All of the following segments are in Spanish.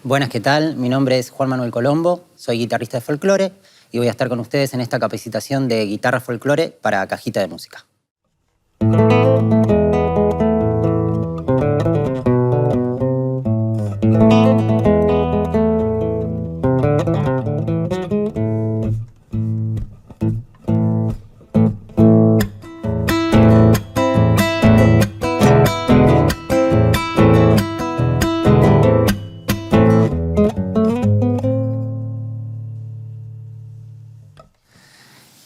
Buenas, ¿qué tal? Mi nombre es Juan Manuel Colombo, soy guitarrista de folclore y voy a estar con ustedes en esta capacitación de guitarra folclore para Cajita de Música.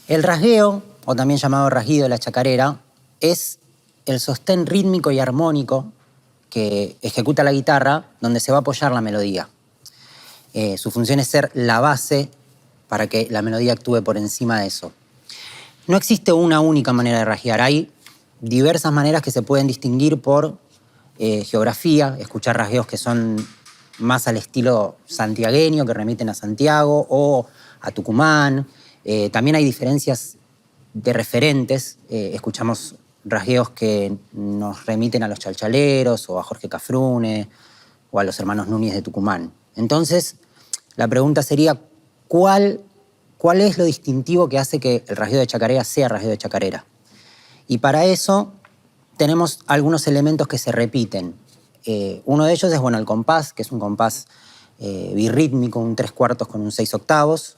El rasgueo, o también llamado rasguido de la chacarera, es el sostén rítmico y armónico que ejecuta la guitarra donde se va a apoyar la melodía. Su función es ser la base para que la melodía actúe por encima de eso. No existe una única manera de rasguear. Hay diversas maneras que se pueden distinguir por geografía, escuchar rasgueos que son más al estilo santiagueño, que remiten a Santiago o a Tucumán. También hay diferencias de referentes. Escuchamos rasgueos que nos remiten a los chalchaleros o a Jorge Cafrune o a los hermanos Núñez de Tucumán. Entonces, la pregunta sería, ¿cuál es lo distintivo que hace que el rasgueo de chacarera sea rasgueo de chacarera? Y para eso tenemos algunos elementos que se repiten. Uno de ellos es, el compás, que es un compás birrítmico, un 3/4 con un 6/8.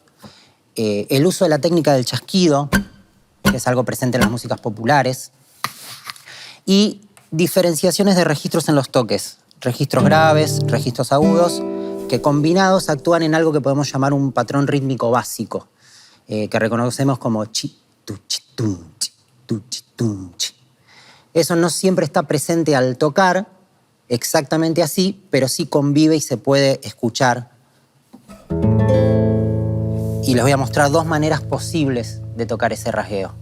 El uso de la técnica del chasquido, que es algo presente en las músicas populares, y diferenciaciones de registros en los toques, registros graves, registros agudos, que combinados actúan en algo que podemos llamar un patrón rítmico básico, que reconocemos como chi, tu, chi, tum, chi, tu, chi, tum, chi. Eso no siempre está presente al tocar, exactamente así, pero sí convive y se puede escuchar. Y les voy a mostrar dos maneras posibles de tocar ese rasgueo.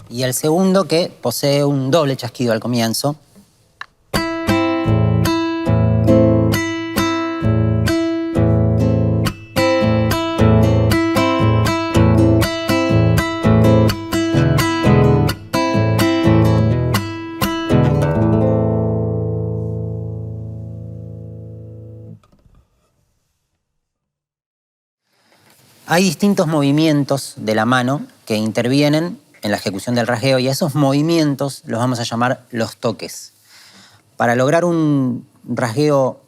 Y el segundo, que posee un doble chasquido al comienzo. Hay distintos movimientos de la mano que intervienen en la ejecución del rasgueo y a esos movimientos los vamos a llamar los toques. Para lograr un rasgueo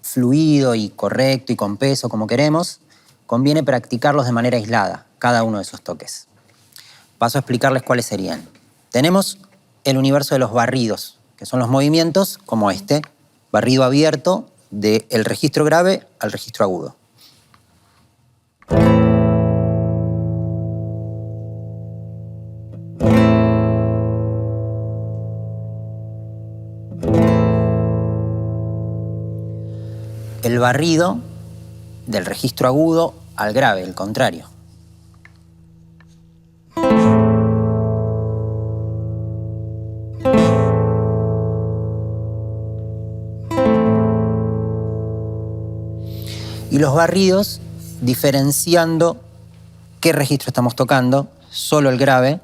fluido y correcto y con peso como queremos, conviene practicarlos de manera aislada, cada uno de esos toques. Paso a explicarles cuáles serían. Tenemos el universo de los barridos, que son los movimientos como este, barrido abierto del registro grave al registro agudo. El barrido del registro agudo al grave, el contrario. Y los barridos diferenciando qué registro estamos tocando, solo el grave,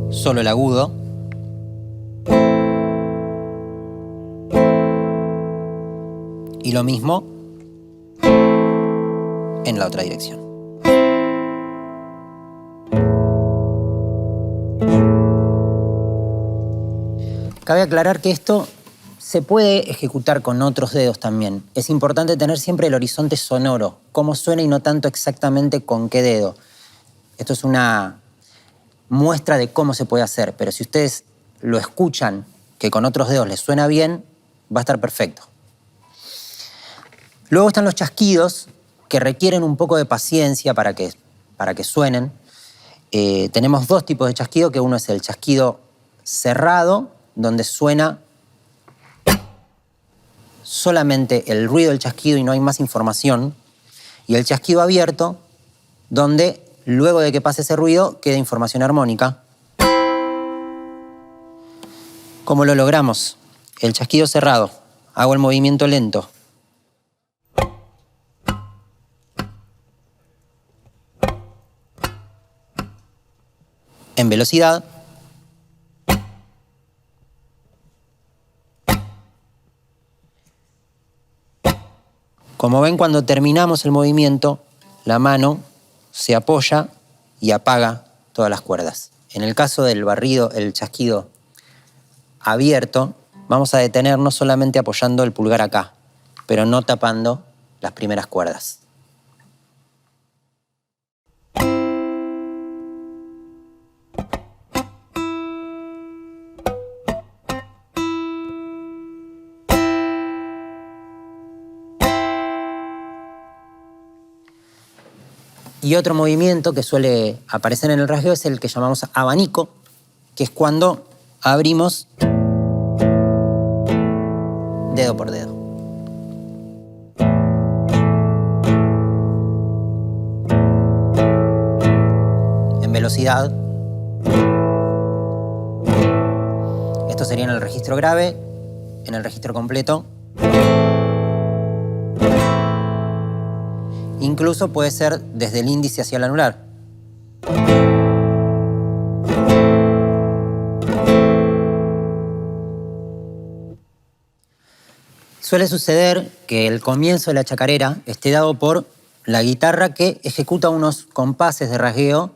solo el agudo, y lo mismo en la otra dirección. Cabe aclarar que esto se puede ejecutar con otros dedos también. Es importante tener siempre el horizonte sonoro, cómo suena y no tanto exactamente con qué dedo. Esto es una muestra de cómo se puede hacer, pero si ustedes lo escuchan, que con otros dedos les suena bien, va a estar perfecto. Luego están los chasquidos, que requieren un poco de paciencia para que suenen. Tenemos dos tipos de chasquido, que uno es el chasquido cerrado, donde suena solamente el ruido del chasquido y no hay más información, y el chasquido abierto, donde luego de que pase ese ruido, queda información armónica. ¿Cómo lo logramos? El chasquido cerrado. Hago el movimiento lento. En velocidad. Como ven, cuando terminamos el movimiento, la mano se apoya y apaga todas las cuerdas. En el caso del barrido, el chasquido abierto, vamos a detenernos solamente apoyando el pulgar acá, pero no tapando las primeras cuerdas. Y otro movimiento que suele aparecer en el rasgueo es el que llamamos abanico, que es cuando abrimos dedo por dedo. En velocidad. Esto sería en el registro grave, en el registro completo. Incluso puede ser desde el índice hacia el anular. Suele suceder que el comienzo de la chacarera esté dado por la guitarra que ejecuta unos compases de rasgueo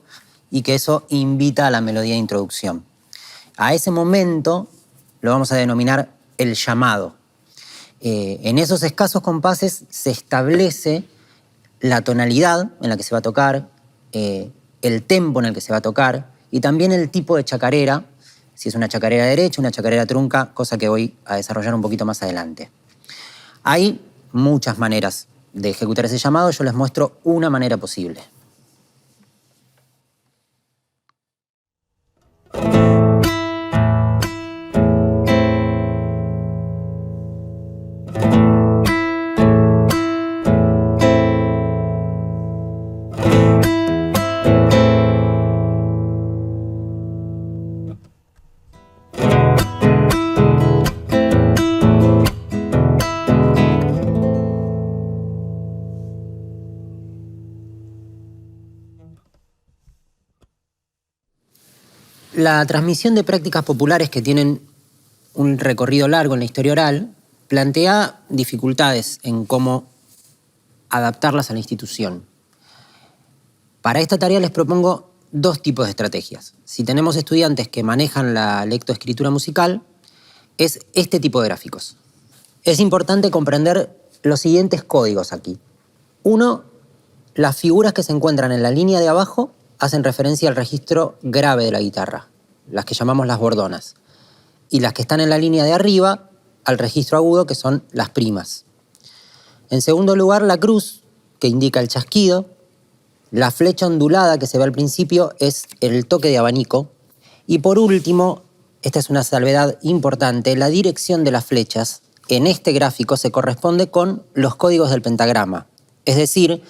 y que eso invita a la melodía de introducción. A ese momento lo vamos a denominar el llamado. En esos escasos compases se establece la tonalidad en la que se va a tocar, el tempo en el que se va a tocar y también el tipo de chacarera, si es una chacarera derecha, una chacarera trunca, cosa que voy a desarrollar un poquito más adelante. Hay muchas maneras de ejecutar ese llamado, yo les muestro una manera posible. La transmisión de prácticas populares que tienen un recorrido largo en la historia oral plantea dificultades en cómo adaptarlas a la institución. Para esta tarea les propongo dos tipos de estrategias. Si tenemos estudiantes que manejan la lectoescritura musical, es este tipo de gráficos. Es importante comprender los siguientes códigos aquí. Uno, las figuras que se encuentran en la línea de abajo hacen referencia al registro grave de la guitarra, las que llamamos las bordonas, y las que están en la línea de arriba al registro agudo, que son las primas. En segundo lugar, la cruz, que indica el chasquido. La flecha ondulada que se ve al principio es el toque de abanico. Y por último, esta es una salvedad importante, la dirección de las flechas en este gráfico se corresponde con los códigos del pentagrama. Es decir,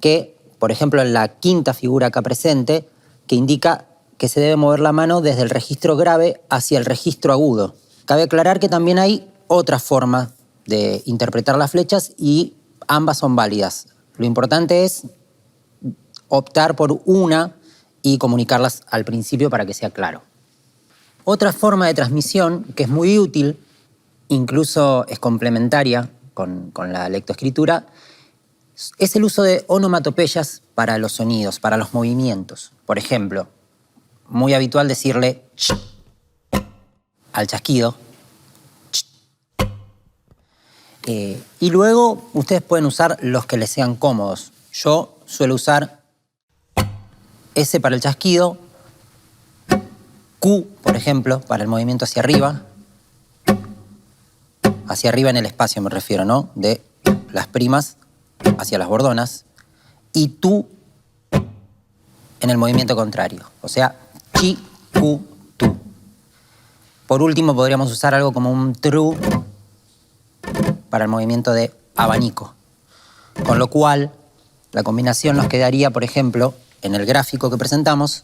que por ejemplo, en la quinta figura acá presente, que indica que se debe mover la mano desde el registro grave hacia el registro agudo. Cabe aclarar que también hay otra forma de interpretar las flechas y ambas son válidas. Lo importante es optar por una y comunicarlas al principio para que sea claro. Otra forma de transmisión que es muy útil, incluso es complementaria con la lectoescritura, es el uso de onomatopeyas para los sonidos, para los movimientos. Por ejemplo, muy habitual decirle ch al chasquido. Ch. Y luego ustedes pueden usar los que les sean cómodos. Yo suelo usar S para el chasquido, Q, por ejemplo, para el movimiento hacia arriba en el espacio me refiero, ¿no? De las primas hacia las bordonas, y tú en el movimiento contrario, o sea, chi, cu, tu. Por último, podríamos usar algo como un tru para el movimiento de abanico, con lo cual la combinación nos quedaría, por ejemplo, en el gráfico que presentamos,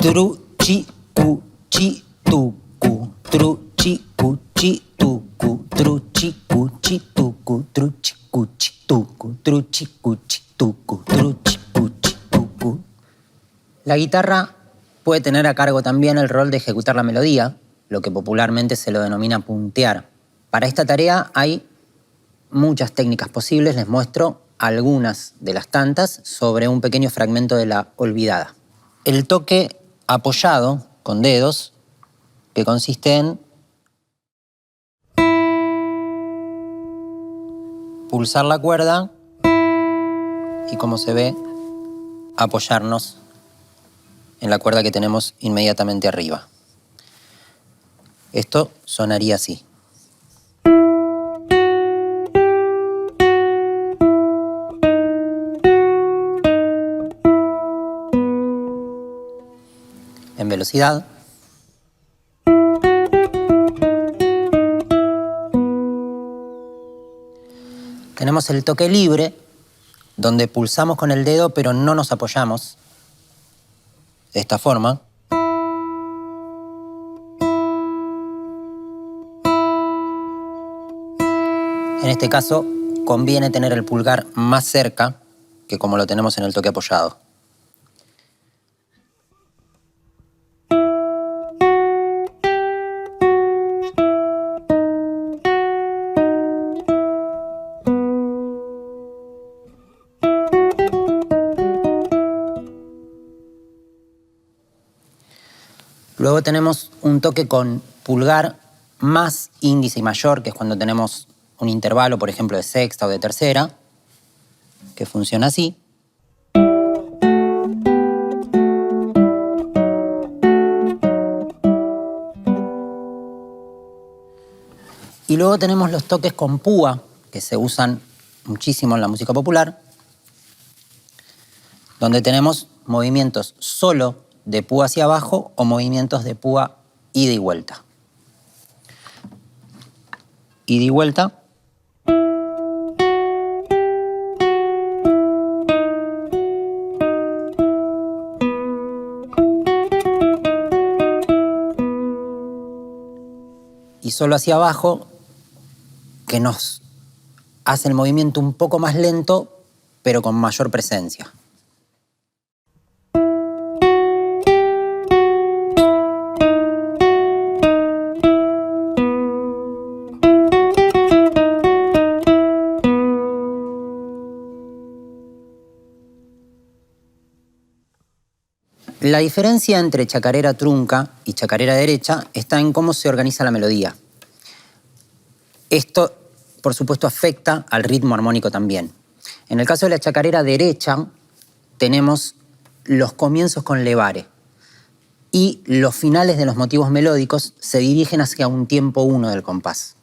tru, chi, cu, chi, tu, cu, tru, chi, cu, chi, tu, cu, tru, chi, cu, chi, tu, cu, tru, chi, cu, chi, tu, cu, tru, chi, cu, chi, tu, cu, tru, chi, cu, chi, tu, cu. La guitarra puede tener a cargo también el rol de ejecutar la melodía, lo que popularmente se lo denomina puntear. Para esta tarea hay muchas técnicas posibles, les muestro algunas de las tantas sobre un pequeño fragmento de la olvidada. El toque apoyado con dedos, que consiste en pulsar la cuerda y, como se ve, apoyarnos en la cuerda que tenemos inmediatamente arriba. Esto sonaría así. En velocidad. Tenemos el toque libre, donde pulsamos con el dedo pero no nos apoyamos. De esta forma. En este caso, conviene tener el pulgar más cerca que como lo tenemos en el toque apoyado. Luego tenemos un toque con pulgar más índice y mayor, que es cuando tenemos un intervalo, por ejemplo, de sexta o de tercera, que funciona así. Y luego tenemos los toques con púa, que se usan muchísimo en la música popular, donde tenemos movimientos solo de púa hacia abajo o movimientos de púa ida y vuelta. Ida y vuelta. Y solo hacia abajo, que nos hace el movimiento un poco más lento, pero con mayor presencia. La diferencia entre chacarera trunca y chacarera derecha está en cómo se organiza la melodía. Esto, por supuesto, afecta al ritmo armónico también. En el caso de la chacarera derecha, tenemos los comienzos con levare y los finales de los motivos melódicos se dirigen hacia un tiempo 1 del compás.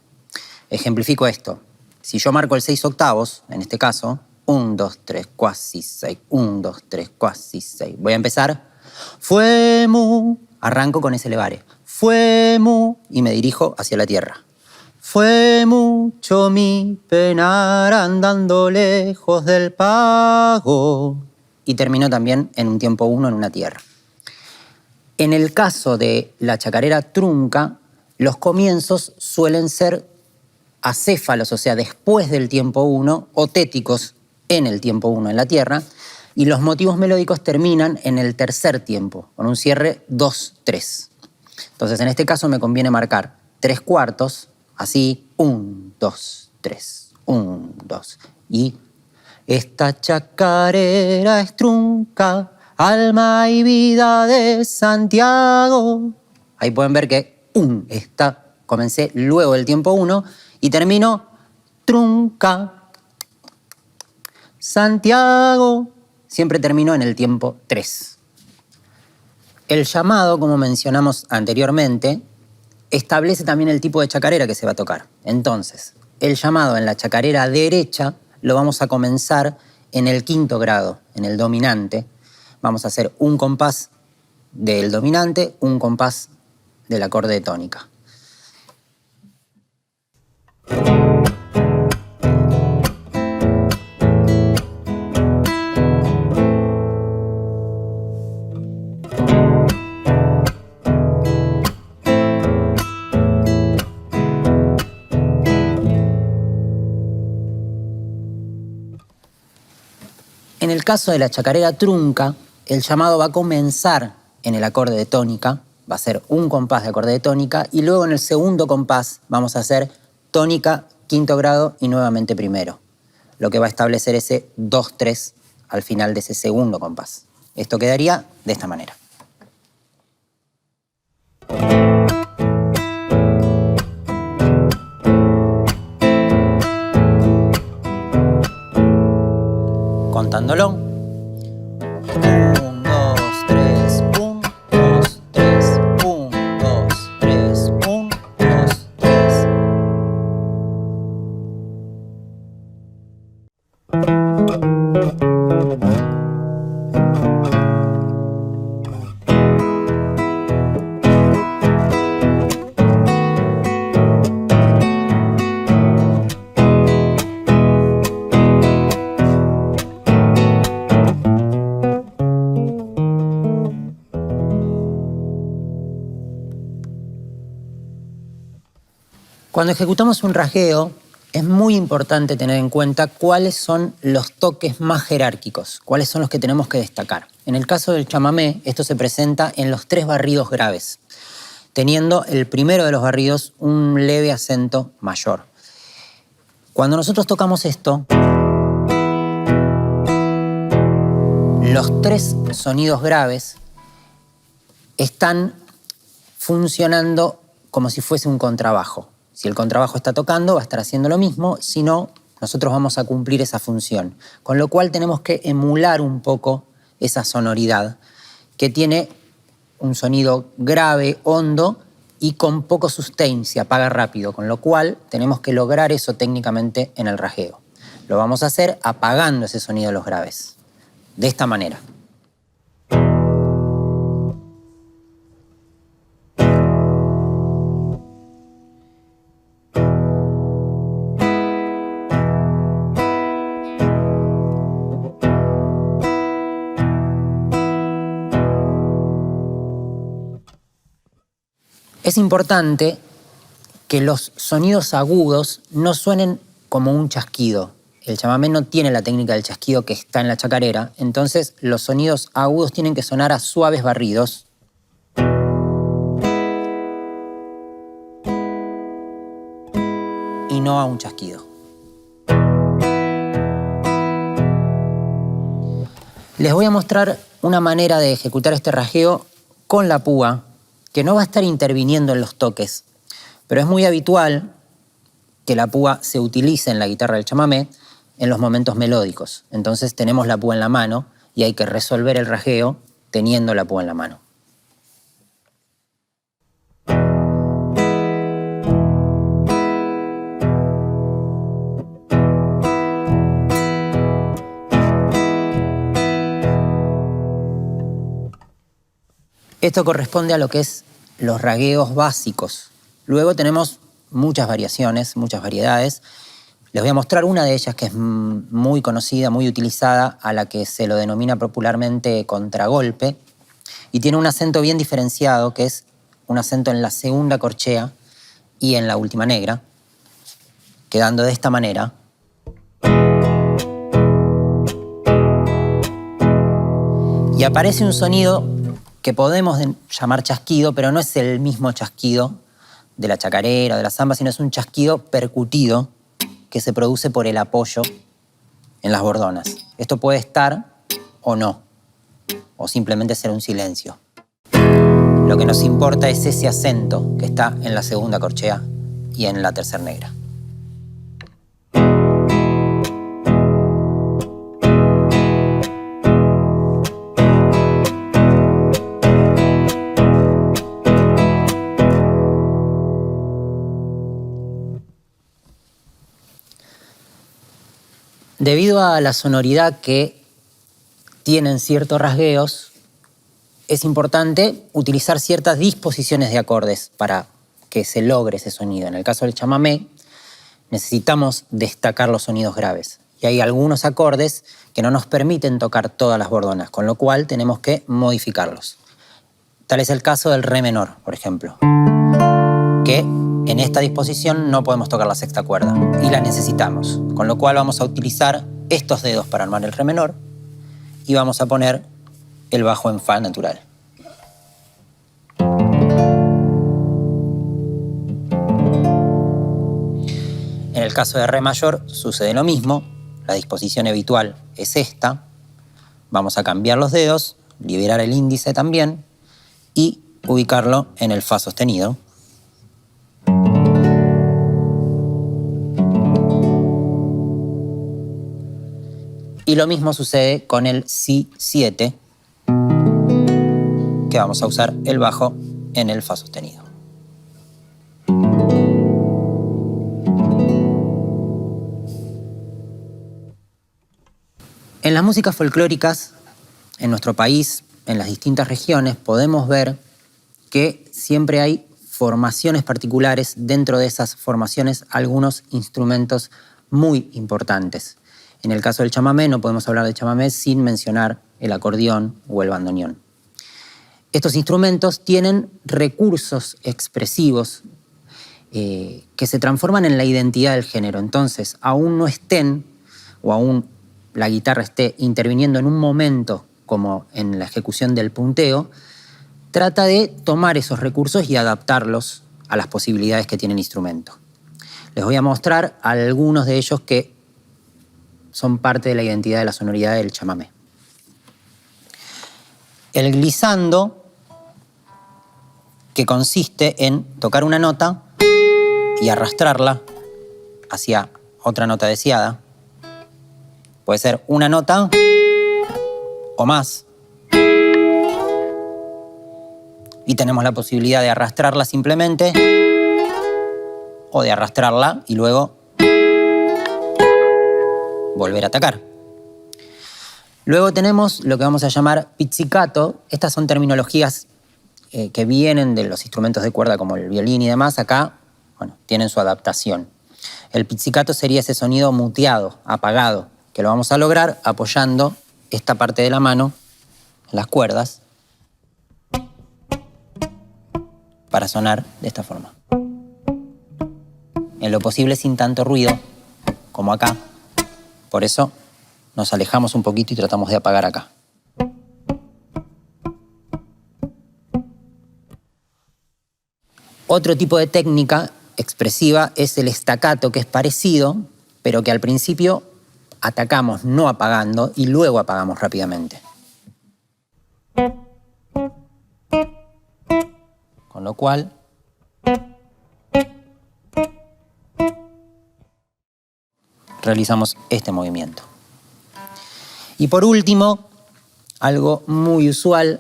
Ejemplifico esto. Si yo marco el 6 octavos, en este caso, 1, 2, 3, cuasi 6, 1, 2, 3, cuasi 6. Voy a empezar. Fue mu, arranco con ese levare. Fue mu, y me dirijo hacia la tierra. Fue mucho mi penar andando lejos del pago. Y termino también en un tiempo 1 en una tierra. En el caso de la chacarera trunca, los comienzos suelen ser acéfalos, o sea, después del tiempo 1, o téticos en el tiempo 1 en la tierra, y los motivos melódicos terminan en el tercer tiempo, con un cierre 2-3. Entonces, en este caso me conviene marcar 3 cuartos, así, 1, 2, 3, 1, 2. Y esta chacarera es trunca, alma y vida de Santiago. Ahí pueden ver que comencé luego del tiempo 1 y termino trunca, Santiago. Siempre termino en el tiempo 3. El llamado, como mencionamos anteriormente, establece también el tipo de chacarera que se va a tocar. Entonces, el llamado en la chacarera derecha lo vamos a comenzar en el 5º grado, en el dominante. Vamos a hacer un compás del dominante, un compás del acorde de tónica. caso de la chacarera trunca, el llamado va a comenzar en el acorde de tónica, va a ser un compás de acorde de tónica, y luego en el segundo compás vamos a hacer tónica, quinto grado y nuevamente primero, lo que va a establecer ese 2-3 al final de ese segundo compás. Esto quedaría de esta manera. Contándolo. 1, 2, 3, 1, 2, 3, 1, 2, 3, 1, 2, 3. Cuando ejecutamos un rasgueo, es muy importante tener en cuenta cuáles son los toques más jerárquicos, cuáles son los que tenemos que destacar. En el caso del chamamé, esto se presenta en los 3 barridos graves, teniendo el primero de los barridos un leve acento mayor. Cuando nosotros tocamos esto, los 3 sonidos graves están funcionando como si fuese un contrabajo. Si el contrabajo está tocando, va a estar haciendo lo mismo, si no, nosotros vamos a cumplir esa función. Con lo cual tenemos que emular un poco esa sonoridad que tiene un sonido grave, hondo y con poco sustain, se apaga rápido, con lo cual tenemos que lograr eso técnicamente en el rasgueo. Lo vamos a hacer apagando ese sonido de los graves, de esta manera. Es importante que los sonidos agudos no suenen como un chasquido. El chamamé no tiene la técnica del chasquido que está en la chacarera, entonces los sonidos agudos tienen que sonar a suaves barridos. Y no a un chasquido. Les voy a mostrar una manera de ejecutar este rasgueo con la púa, que no va a estar interviniendo en los toques, pero es muy habitual que la púa se utilice en la guitarra del chamamé en los momentos melódicos. Entonces tenemos la púa en la mano y hay que resolver el rasgueo teniendo la púa en la mano. Esto corresponde a lo que es los rasgueos básicos. Luego tenemos muchas variaciones, muchas variedades. Les voy a mostrar una de ellas que es muy conocida, muy utilizada, a la que se lo denomina popularmente contragolpe, y tiene un acento bien diferenciado, que es un acento en la segunda corchea y en la última negra, quedando de esta manera. Y aparece un sonido que podemos llamar chasquido, pero no es el mismo chasquido de la chacarera o de la samba, sino es un chasquido percutido que se produce por el apoyo en las bordonas. Esto puede estar o no, o simplemente ser un silencio. Lo que nos importa es ese acento que está en la segunda corchea y en la tercera negra. Debido a la sonoridad que tienen ciertos rasgueos, es importante utilizar ciertas disposiciones de acordes para que se logre ese sonido. En el caso del chamamé, necesitamos destacar los sonidos graves. Y hay algunos acordes que no nos permiten tocar todas las bordonas, con lo cual tenemos que modificarlos. Tal es el caso del re menor, por ejemplo, que en esta disposición no podemos tocar la sexta cuerda y la necesitamos, con lo cual vamos a utilizar estos dedos para armar el re menor y vamos a poner el bajo en fa natural. En el caso de re mayor sucede lo mismo, la disposición habitual es esta. Vamos a cambiar los dedos, liberar el índice también y ubicarlo en el fa sostenido. Y lo mismo sucede con el si 7, que vamos a usar el bajo en el fa sostenido. En las músicas folclóricas, en nuestro país, en las distintas regiones, podemos ver que siempre hay formaciones particulares, dentro de esas formaciones algunos instrumentos muy importantes. En el caso del chamamé no podemos hablar de chamamé sin mencionar el acordeón o el bandoneón. Estos instrumentos tienen recursos expresivos que se transforman en la identidad del género. Entonces, aún no estén o aún la guitarra esté interviniendo en un momento como en la ejecución del punteo, trata de tomar esos recursos y adaptarlos a las posibilidades que tiene el instrumento. Les voy a mostrar algunos de ellos que son parte de la identidad de la sonoridad del chamamé. El glissando, que consiste en tocar una nota y arrastrarla hacia otra nota deseada. Puede ser una nota o más. Y tenemos la posibilidad de arrastrarla simplemente o de arrastrarla y luego volver a atacar. Luego tenemos lo que vamos a llamar pizzicato. Estas son terminologías que vienen de los instrumentos de cuerda como el violín y demás. Acá, bueno, tienen su adaptación. El pizzicato sería ese sonido muteado, apagado, que lo vamos a lograr apoyando esta parte de la mano en las cuerdas para sonar de esta forma. En lo posible sin tanto ruido como acá. Por eso nos alejamos un poquito y tratamos de apagar acá. Otro tipo de técnica expresiva es el staccato, que es parecido, pero que al principio atacamos no apagando y luego apagamos rápidamente. Con lo cual realizamos este movimiento. Y por último, algo muy usual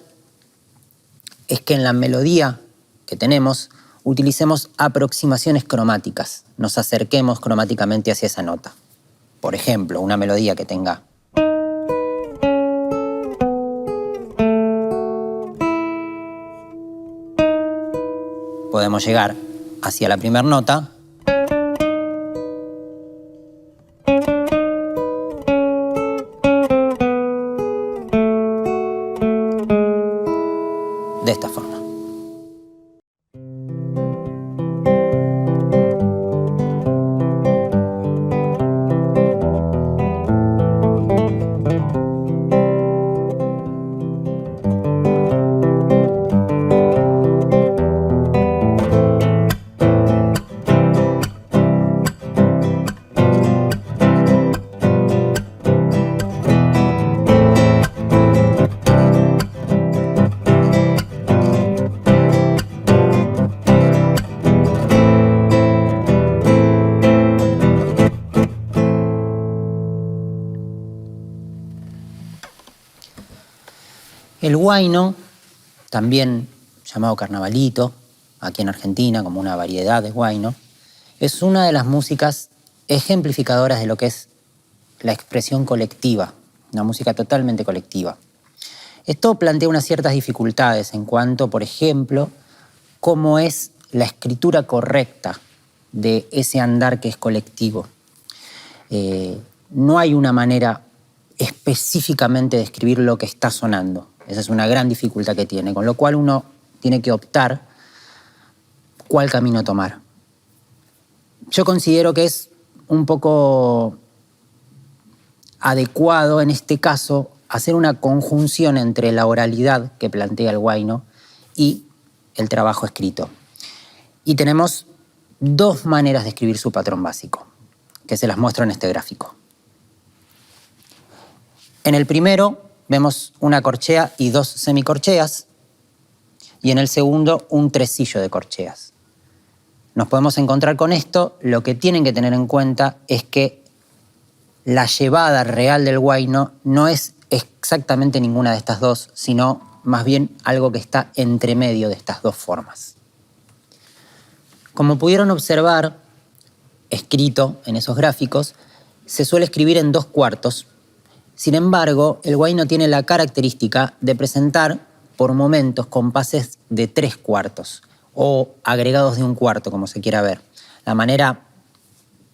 es que en la melodía que tenemos utilicemos aproximaciones cromáticas, nos acerquemos cromáticamente hacia esa nota. Por ejemplo, una melodía que tenga podemos llegar hacia la primera nota de esta forma. El huayno, también llamado carnavalito, aquí en Argentina como una variedad de huayno, es una de las músicas ejemplificadoras de lo que es la expresión colectiva, una música totalmente colectiva. Esto plantea unas ciertas dificultades en cuanto, por ejemplo, cómo es la escritura correcta de ese andar que es colectivo. No hay una manera específicamente de describir lo que está sonando. Esa es una gran dificultad que tiene, con lo cual uno tiene que optar cuál camino tomar. Yo considero que es un poco adecuado en este caso hacer una conjunción entre la oralidad que plantea el huayno y el trabajo escrito. Y tenemos dos maneras de escribir su patrón básico, que se las muestro en este gráfico. En el primero vemos una corchea y dos semicorcheas, y en el segundo un tresillo de corcheas. Nos podemos encontrar con esto. Lo que tienen que tener en cuenta es que la llevada real del huayno no es exactamente ninguna de estas dos, sino más bien algo que está entre medio de estas dos formas. Como pudieron observar, escrito en esos gráficos, se suele escribir en 2/4. Sin embargo, el huayno tiene la característica de presentar por momentos compases de 3/4 o agregados de 1/4, como se quiera ver. La manera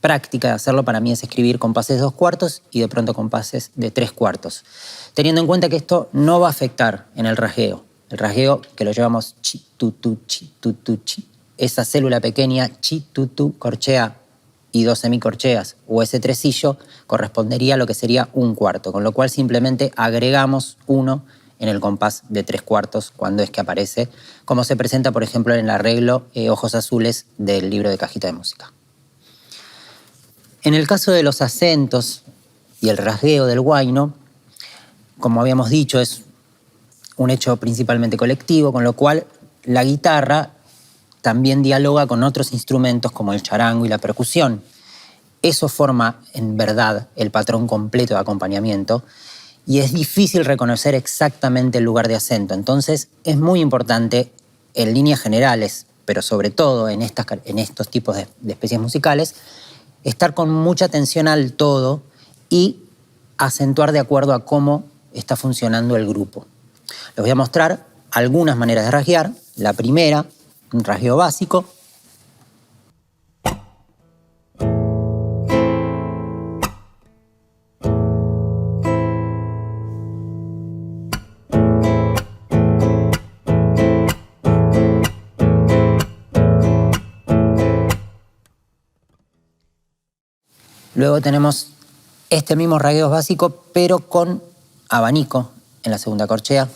práctica de hacerlo para mí es escribir compases de 2/4 y de pronto compases de 3/4, teniendo en cuenta que esto no va a afectar en el rasgueo. El rasgueo, que lo llevamos chi, tu, chi, esa célula pequeña, chi, tu, corchea y dos semicorcheas, o ese tresillo, correspondería a lo que sería 1/4, con lo cual simplemente agregamos 1 en el compás de 3/4 cuando es que aparece, como se presenta, por ejemplo, en el arreglo Ojos Azules del libro de Cajita de Música. En el caso de los acentos y el rasgueo del huayno, como habíamos dicho, es un hecho principalmente colectivo, con lo cual la guitarra también dialoga con otros instrumentos como el charango y la percusión. Eso forma, en verdad, el patrón completo de acompañamiento y es difícil reconocer exactamente el lugar de acento. Entonces, es muy importante, en líneas generales, pero sobre todo en estos tipos de especies musicales, estar con mucha atención al todo y acentuar de acuerdo a cómo está funcionando el grupo. Les voy a mostrar algunas maneras de rasguear. La primera, un rasgueo básico. Luego tenemos este mismo rasgueo básico, pero con abanico en la segunda corchea.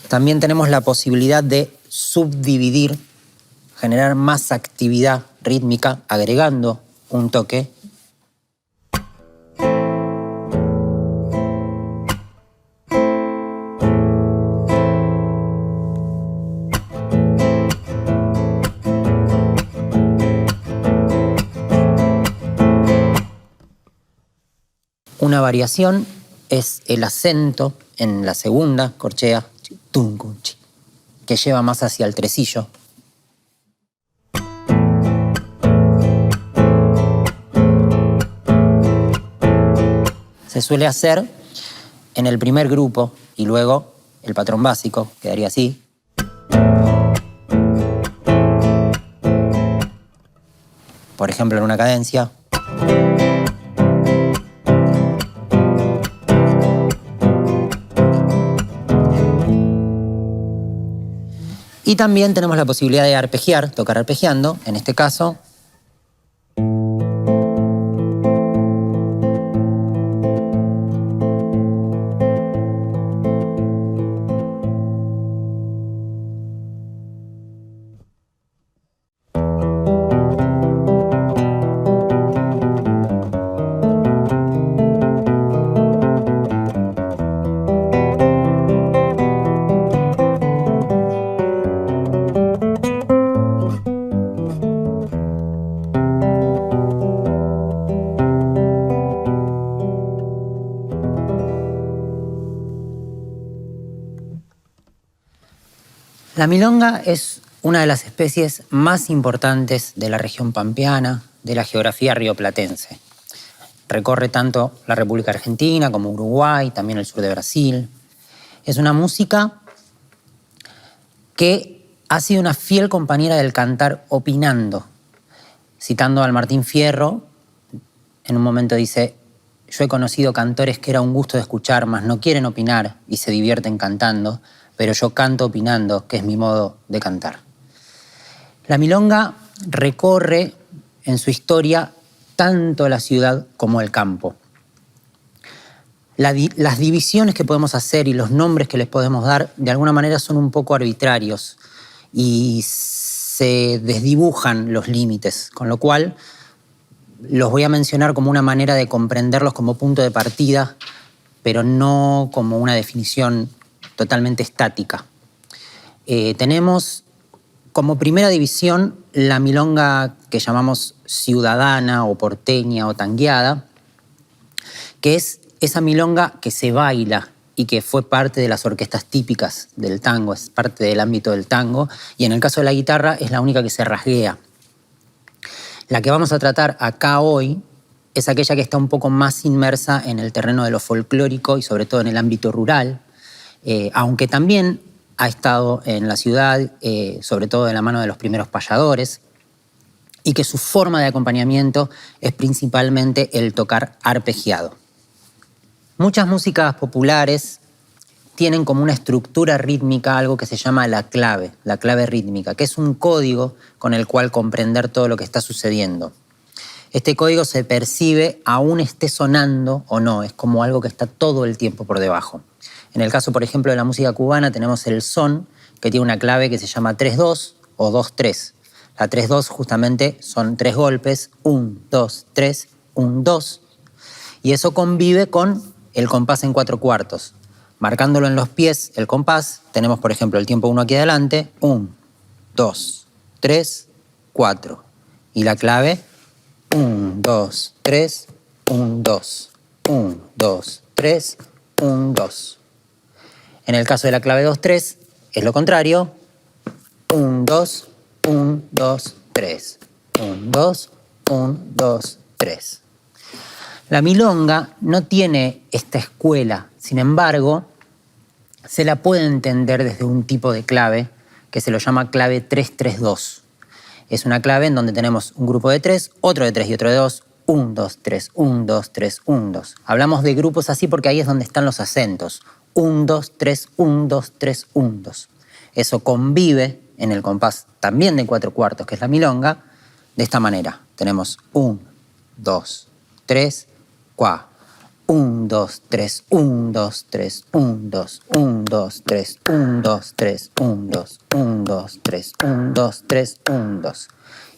También tenemos la posibilidad de subdividir, generar más actividad rítmica, agregando un toque. Una variación es el acento en la segunda corchea, que lleva más hacia el tresillo. Se suele hacer en el primer grupo y luego el patrón básico quedaría así. Por ejemplo, en una cadencia. Y también tenemos la posibilidad de arpegiar, tocar arpegiando, en este caso. La milonga es una de las especies más importantes de la región pampeana, de la geografía rioplatense. Recorre tanto la República Argentina como Uruguay, también el sur de Brasil. Es una música que ha sido una fiel compañera del cantar opinando. Citando al Martín Fierro, en un momento dice: yo he conocido cantores que era un gusto de escuchar, mas no quieren opinar y se divierten cantando, pero yo canto opinando, que es mi modo de cantar. La milonga recorre en su historia tanto la ciudad como el campo. Las divisiones que podemos hacer y los nombres que les podemos dar de alguna manera son un poco arbitrarios y se desdibujan los límites, con lo cual los voy a mencionar como una manera de comprenderlos como punto de partida, pero no como una definición totalmente estática. Tenemos como primera división la milonga que llamamos ciudadana o porteña o tangueada, que es esa milonga que se baila y que fue parte de las orquestas típicas del tango, es parte del ámbito del tango, y en el caso de la guitarra es la única que se rasguea. La que vamos a tratar acá hoy es aquella que está un poco más inmersa en el terreno de lo folclórico y sobre todo en el ámbito rural, aunque también ha estado en la ciudad, sobre todo de la mano de los primeros payadores, y que su forma de acompañamiento es principalmente el tocar arpegiado. Muchas músicas populares tienen como una estructura rítmica algo que se llama la clave rítmica, que es un código con el cual comprender todo lo que está sucediendo. Este código se percibe aún esté sonando o no, es como algo que está todo el tiempo por debajo. En el caso, por ejemplo, de la música cubana tenemos el son, que tiene una clave que se llama 3-2 o 2-3. La 3-2 justamente son 3 golpes, 1, 2, 3, 1, 2, y eso convive con el compás en 4/4. Marcándolo en los pies, el compás, tenemos, por ejemplo, el tiempo 1 aquí adelante, 1, 2, 3, 4. Y la clave, 1, 2, 3, 1, 2, 1, 2, 3, 1, 2. En el caso de la clave 2-3, es lo contrario, 1, 2, 1, 2, 3, 1, 2, 1, 2, 3. La milonga no tiene esta escuela, sin embargo, se la puede entender desde un tipo de clave que se lo llama clave 3-3-2. Es una clave en donde tenemos un grupo de 3, otro de 3 y otro de 2, 1, 2, 3, 1, 2, 3, 1, 2. Hablamos de grupos así porque ahí es donde están los acentos. 1, 2, 3, 1, 2, 3, 1, 2. Eso convive en el compás también de 4/4, que es la milonga, de esta manera. Tenemos 1, 2, 3, 4. 1, 2, 3, 1, 2, 3, 1, 2, 1, 2, 3, 1, 2, 3, 1, 2, 1, 2, 3, 1, 2, 3, 1, 2.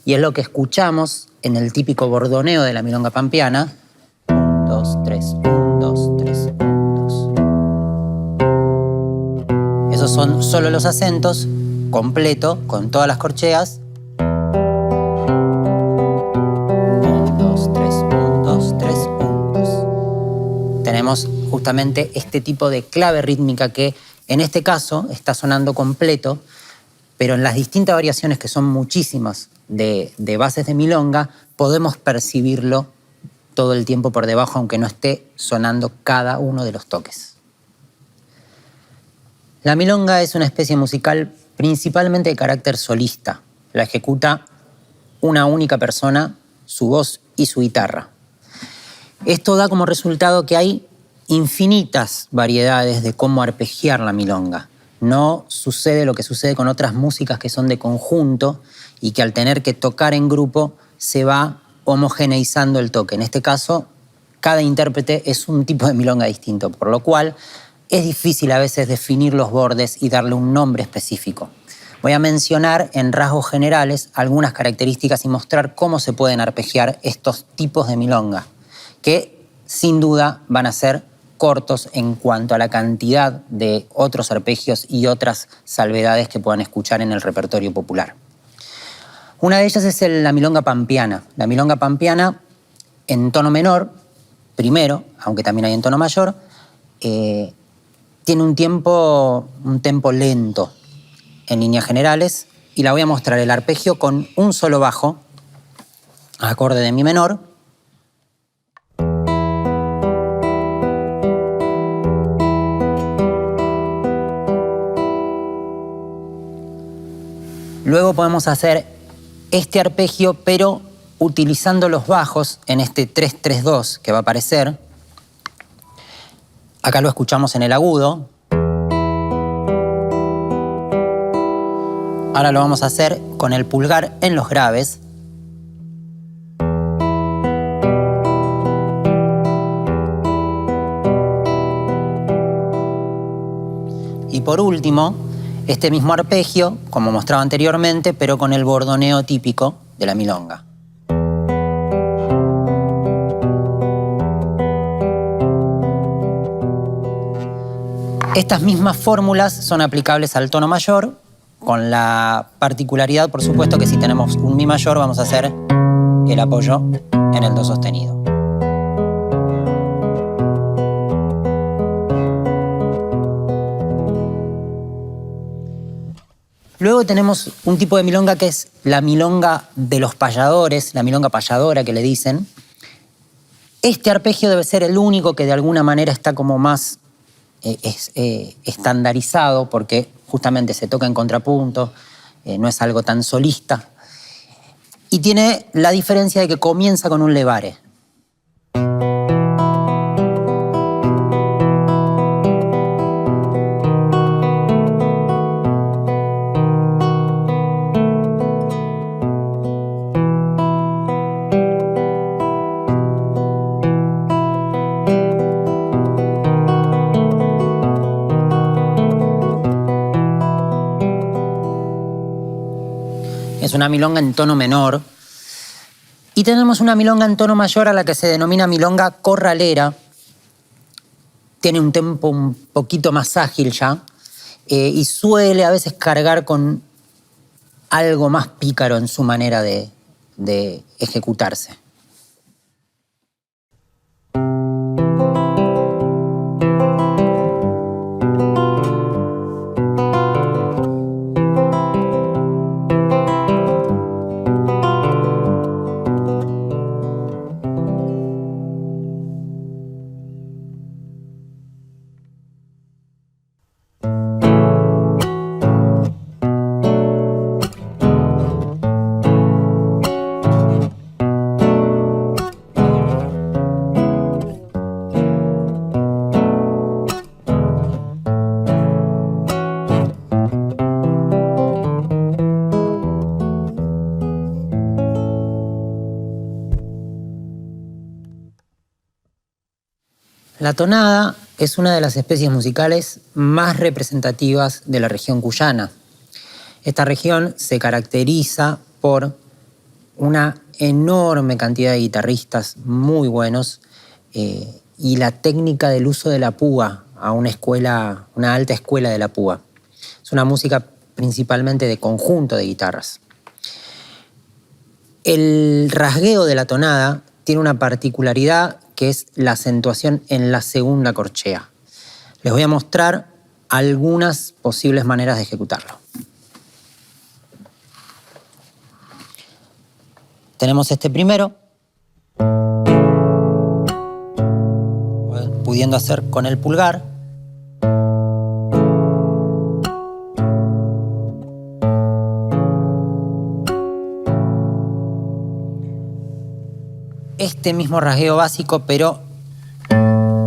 Y es lo que escuchamos en el típico bordoneo de la milonga pampeana. 1, 2, 3, 1, 2, 3, 1, 2. Esos son solo los acentos, completo, con todas las corcheas. 1, 2, 3, 1, 2, 3, 1, 2. Tenemos justamente este tipo de clave rítmica que en este caso está sonando completo, pero en las distintas variaciones, que son muchísimas, de bases de milonga, podemos percibirlo todo el tiempo por debajo, aunque no esté sonando cada uno de los toques. La milonga es una especie musical principalmente de carácter solista. La ejecuta una única persona, su voz y su guitarra. Esto da como resultado que hay infinitas variedades de cómo arpegiar la milonga. No sucede lo que sucede con otras músicas que son de conjunto y que al tener que tocar en grupo se va homogeneizando el toque. En este caso, cada intérprete es un tipo de milonga distinto, por lo cual es difícil a veces definir los bordes y darle un nombre específico. Voy a mencionar en rasgos generales algunas características y mostrar cómo se pueden arpegiar estos tipos de milonga, que sin duda van a ser cortos en cuanto a la cantidad de otros arpegios y otras salvedades que puedan escuchar en el repertorio popular. Una de ellas es la milonga pampeana. La milonga pampeana en tono menor, primero, aunque también hay en tono mayor, tiene un tempo lento en líneas generales, y la voy a mostrar el arpegio con un solo bajo, acorde de mi menor, luego podemos hacer este arpegio, pero utilizando los bajos en este 3-3-2 que va a aparecer, Acá lo escuchamos en el agudo. Ahora lo vamos a hacer con el pulgar en los graves. Y por último, este mismo arpegio, como mostraba anteriormente, pero con el bordoneo típico de la milonga. Estas mismas fórmulas son aplicables al tono mayor, con la particularidad, por supuesto, que si tenemos un mi mayor vamos a hacer el apoyo en el do sostenido. Luego tenemos un tipo de milonga que es la milonga de los payadores, la milonga payadora que le dicen. Este arpegio debe ser el único que de alguna manera está como más estandarizado, porque justamente se toca en contrapunto, no es algo tan solista. Y tiene la diferencia de que comienza con un levare. Es una milonga en tono menor. Y tenemos una milonga en tono mayor a la que se denomina milonga corralera. Tiene un tempo un poquito más ágil ya. Y suele a veces cargar con algo más pícaro en su manera de ejecutarse. La tonada es una de las especies musicales más representativas de la región cuyana. Esta región se caracteriza por una enorme cantidad de guitarristas muy buenos y la técnica del uso de la púa a una alta escuela de la púa. Es una música principalmente de conjunto de guitarras. El rasgueo de la tonada tiene una particularidad que es la acentuación en la segunda corchea. Les voy a mostrar algunas posibles maneras de ejecutarlo. Tenemos este primero, pudiendo hacer con el pulgar. Este mismo rasgueo básico, pero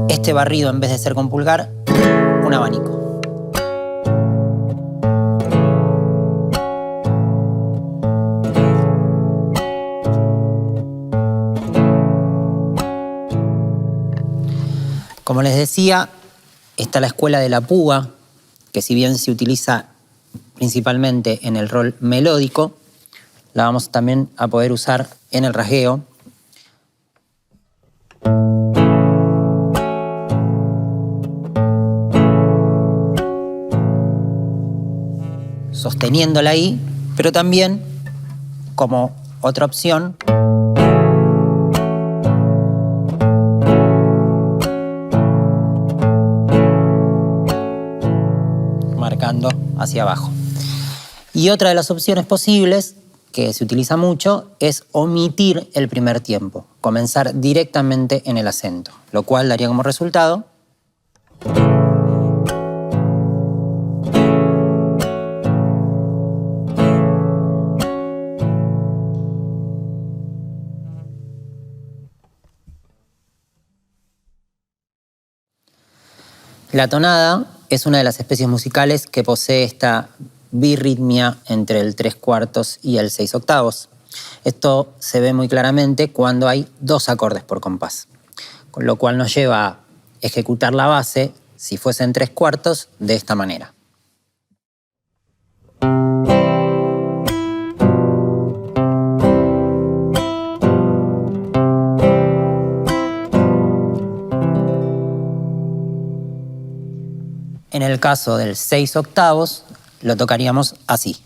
este barrido en vez de ser con pulgar, un abanico. Como les decía, está la escuela de la púa, que si bien se utiliza principalmente en el rol melódico, la vamos también a poder usar en el rasgueo. Sosteniéndola ahí, pero también como otra opción marcando hacia abajo. Y otra de las opciones posibles, que se utiliza mucho, es omitir el primer tiempo, comenzar directamente en el acento, lo cual daría como resultado La tonada es una de las especies musicales que posee esta birritmia entre el 3/4 y el 6/8. Esto se ve muy claramente cuando hay 2 acordes por compás, con lo cual nos lleva a ejecutar la base, si fuese en 3/4, de esta manera. En el caso del 6/8, lo tocaríamos así.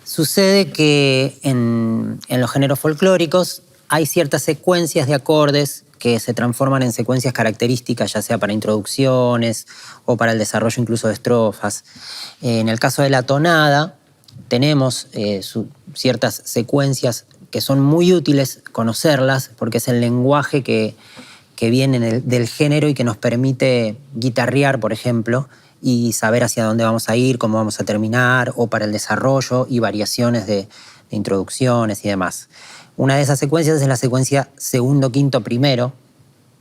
Sucede que en los géneros folclóricos hay ciertas secuencias de acordes que se transforman en secuencias características, ya sea para introducciones o para el desarrollo incluso de estrofas. En el caso de la tonada, tenemos ciertas secuencias que son muy útiles conocerlas, porque es el lenguaje que viene del género y que nos permite guitarrear, por ejemplo, y saber hacia dónde vamos a ir, cómo vamos a terminar, o para el desarrollo y variaciones de introducciones y demás. Una de esas secuencias es la secuencia segundo, quinto, primero,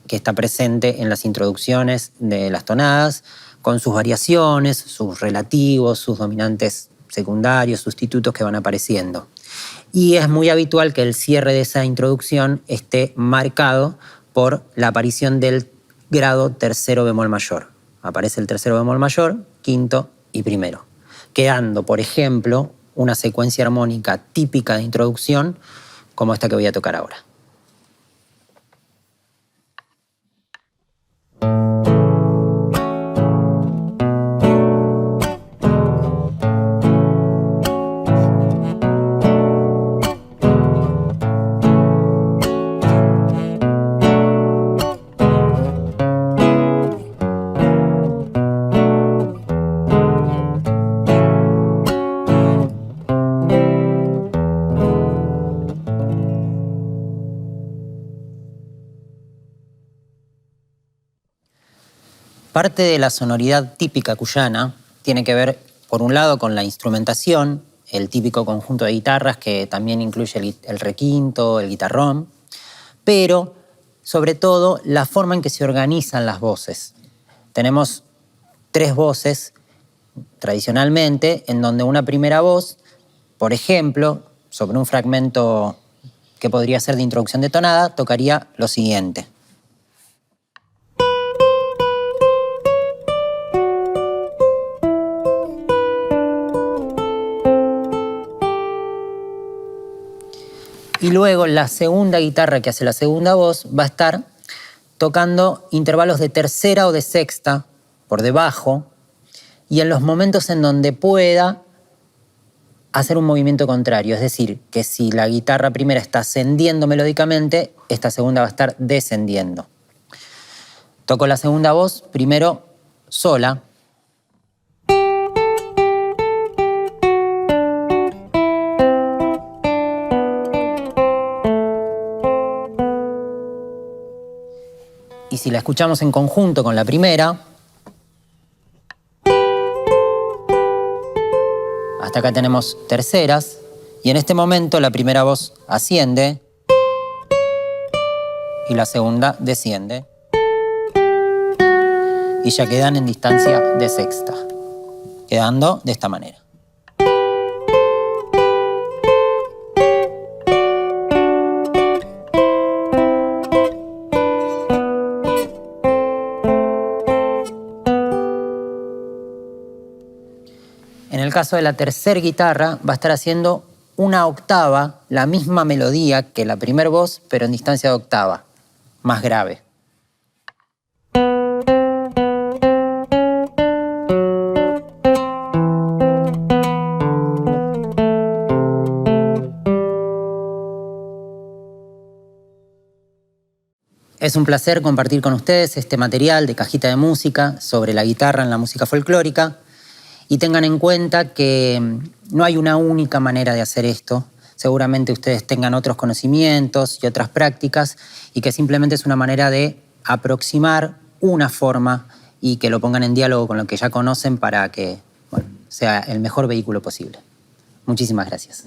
que está presente en las introducciones de las tonadas, con sus variaciones, sus relativos, sus dominantes secundarios, sustitutos que van apareciendo. Y es muy habitual que el cierre de esa introducción esté marcado por la aparición del grado tercero bemol mayor. Aparece el tercero bemol mayor, quinto y primero, quedando, por ejemplo, una secuencia armónica típica de introducción como esta que voy a tocar ahora. Parte de la sonoridad típica cuyana tiene que ver, por un lado, con la instrumentación, el típico conjunto de guitarras que también incluye el requinto, el guitarrón, pero sobre todo la forma en que se organizan las voces. Tenemos 3 voces tradicionalmente, en donde una primera voz, por ejemplo, sobre un fragmento que podría ser de introducción de tonada, tocaría lo siguiente. Y luego la segunda guitarra que hace la segunda voz va a estar tocando intervalos de tercera o de sexta por debajo, y en los momentos en donde pueda hacer un movimiento contrario. Es decir, que si la guitarra primera está ascendiendo melódicamente, esta segunda va a estar descendiendo. Toco la segunda voz primero sola. Y si la escuchamos en conjunto con la primera, hasta acá tenemos terceras, y en este momento la primera voz asciende y la segunda desciende, y ya quedan en distancia de sexta, quedando de esta manera. En el caso de la tercera guitarra va a estar haciendo una octava, la misma melodía que la primera voz, pero en distancia de octava, más grave. Es un placer compartir con ustedes este material de Cajita de Música sobre la guitarra en la música folclórica. Y tengan en cuenta que no hay una única manera de hacer esto. Seguramente ustedes tengan otros conocimientos y otras prácticas, y que simplemente es una manera de aproximar una forma y que lo pongan en diálogo con lo que ya conocen para que, bueno, sea el mejor vehículo posible. Muchísimas gracias.